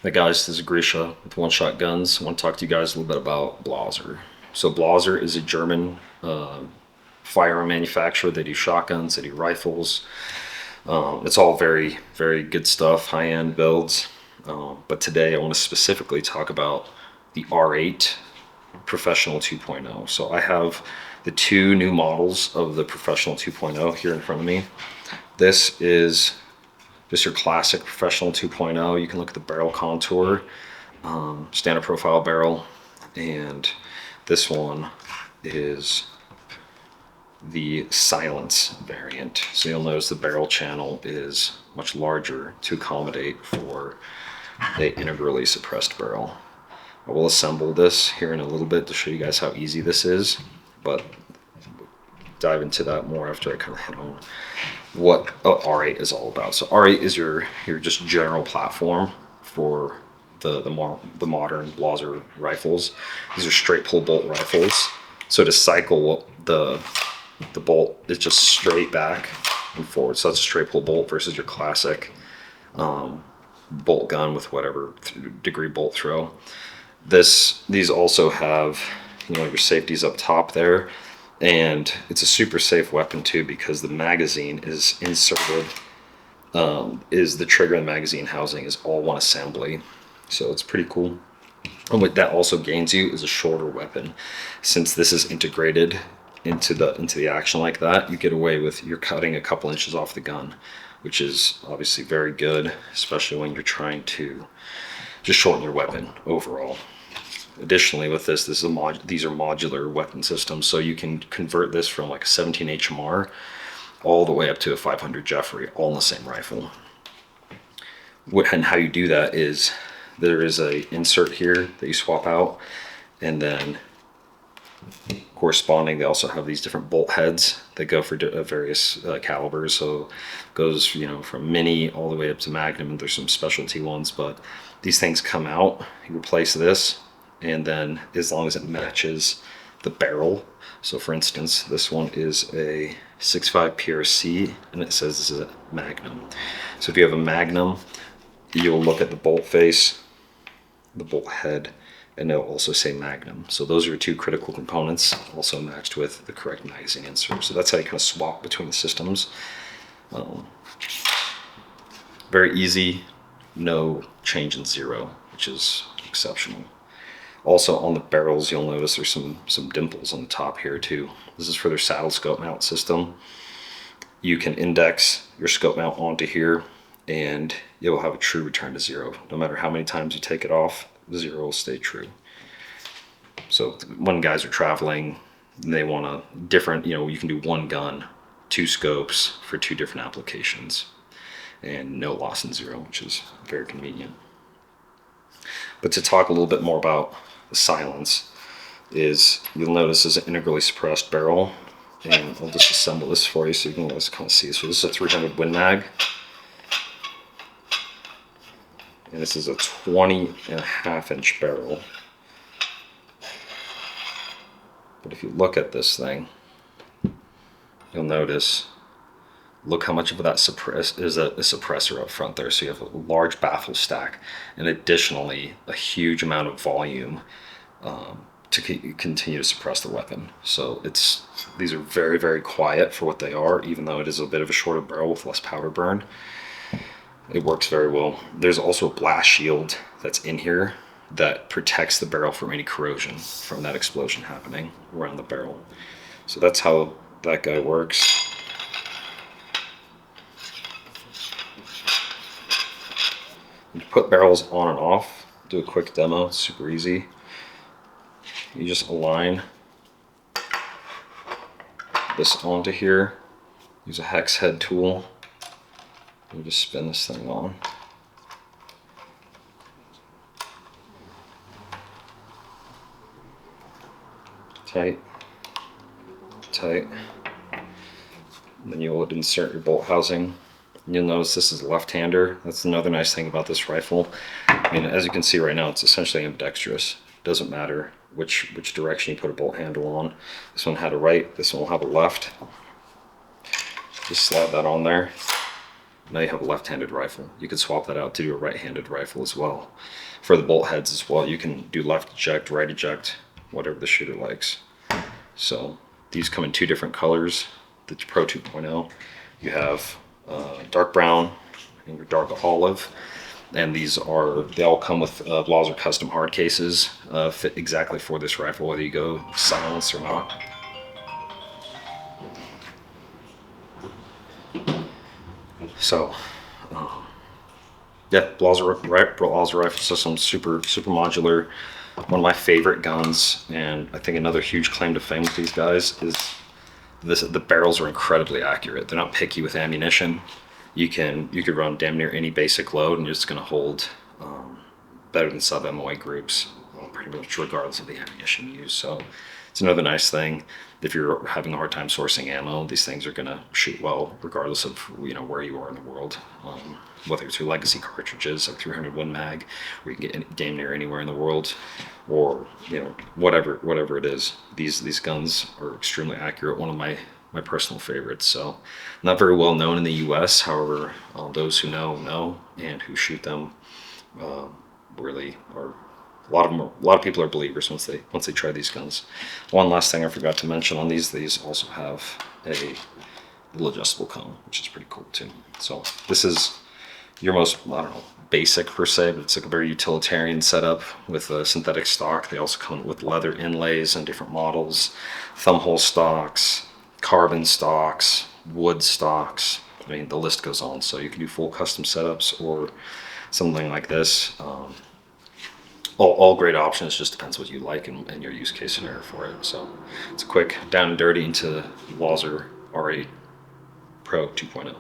Hey guys, this is Grisha with One Shot Guns. I want to talk to you guys a little bit about Blaser. So Blaser is a German firearm manufacturer. They do shotguns, they do rifles. It's all very, very good stuff, high-end builds. But today I want to specifically talk about the R8 Professional 2.0. So I have the two new models of the Professional 2.0 here in front of me. This is just your classic Professional 2.0. You can look at the barrel contour, standard profile barrel, and this one is the silence variant. So you'll notice the barrel channel is much larger to accommodate for the integrally suppressed barrel. I will assemble this here in a little bit to show you guys how easy this is, but dive into that more after I kind of hit on what R8 is all about. So R8 is your just general platform for the modern Blaser rifles. These are straight pull bolt rifles. So to cycle the bolt is just straight back and forward. So that's a straight pull bolt versus your classic bolt gun with whatever degree bolt throw. These also have, your safeties up top there. And it's a super safe weapon too, because the magazine is inserted, is the trigger and magazine housing is all one assembly. So it's pretty cool. And what that also gains you is a shorter weapon. Since this is integrated into the action like that, you get away with, you're cutting a couple inches off the gun, which is obviously very good, especially when you're trying to just shorten your weapon overall. Additionally, with this is these are modular weapon systems, so you can convert this from like a 17 HMR all the way up to a 500 Jeffrey, all in the same rifle. And how you do that is there is a insert here that you swap out, and then corresponding, they also have these different bolt heads that go for various calibers. So it goes, from mini all the way up to magnum, and there's some specialty ones. But these things come out. You replace this, and then as long as it matches the barrel. So for instance, this one is a 6.5 PRC, and it says this is a Magnum. So if you have a Magnum, you'll look at the bolt face, the bolt head, and it'll also say Magnum. So those are your two critical components, also matched with the correct magazine insert. So that's how you kind of swap between the systems. Very easy, no change in zero, which is exceptional. Also on the barrels, you'll notice there's some dimples on the top here too. This is for their saddle scope mount system. You can index your scope mount onto here, and it will have a true return to zero. No matter how many times you take it off, the zero will stay true. So when guys are traveling, they want a different, you can do one gun, two scopes for two different applications, and no loss in zero, which is very convenient. But to talk a little bit more about the silence, is you'll notice this is an integrally suppressed barrel, and I'll just assemble this for you so you can always kind of see. So this is a 300 Win Mag, and this is a 20.5-inch barrel. But if you look at this thing, you'll notice, look how much of that is a suppressor up front there. So you have a large baffle stack, and additionally a huge amount of volume to continue to suppress the weapon. So these are very, very quiet for what they are, even though it is a bit of a shorter barrel with less powder burn. It works very well. There's also a blast shield that's in here that protects the barrel from any corrosion from that explosion happening around the barrel. So that's how that guy works. You put barrels on and off, do a quick demo, it's super easy. You just align this onto here, use a hex head tool, and just spin this thing on. Tight, tight. And then you'll insert your bolt housing. You'll notice this is a left-hander. That's another nice thing about this rifle. I mean, as you can see right now, it's essentially ambidextrous. Doesn't matter which direction you put a bolt handle on. This one had a right, this one will have a left. Just slide that on there. Now you have a left-handed rifle. You could swap that out to do a right-handed rifle as well. For the bolt heads as well, you can do left eject, right eject, whatever the shooter likes. So these come in 2 different colors. The Pro 2.0, you have dark brown and your dark olive. And they all come with Blaser custom hard cases, fit exactly for this rifle, whether you go silence or not. So, yeah, Blaser rifle system, super modular. One of my favorite guns, and I think another huge claim to fame with these guys is the barrels are incredibly accurate. They're not picky with ammunition. You could run damn near any basic load, and you're just going to hold better than sub MOA groups, pretty much regardless of the ammunition you use. So it's another nice thing. If you're having a hard time sourcing ammo, these things are going to shoot well regardless of where you are in the world. Whether it's your legacy cartridges, like 300 Win Mag, where you can get damn near anywhere in the world, or whatever it is. These guns are extremely accurate. One of my personal favorites. So not very well known in the U.S. However, those who know and who shoot them really are. A lot of people are believers once they try these guns. One last thing I forgot to mention on these also have a little adjustable cone, which is pretty cool too. So this is your most, I don't know, basic per se, but it's like a very utilitarian setup with a synthetic stock. They also come with leather inlays and different models, thumb hole stocks, carbon stocks, wood stocks. I mean, the list goes on. So you can do full custom setups or something like this. All great options, just depends what you like and your use case scenario for it. So it's a quick down and dirty into Blaser R8 Pro 2.0.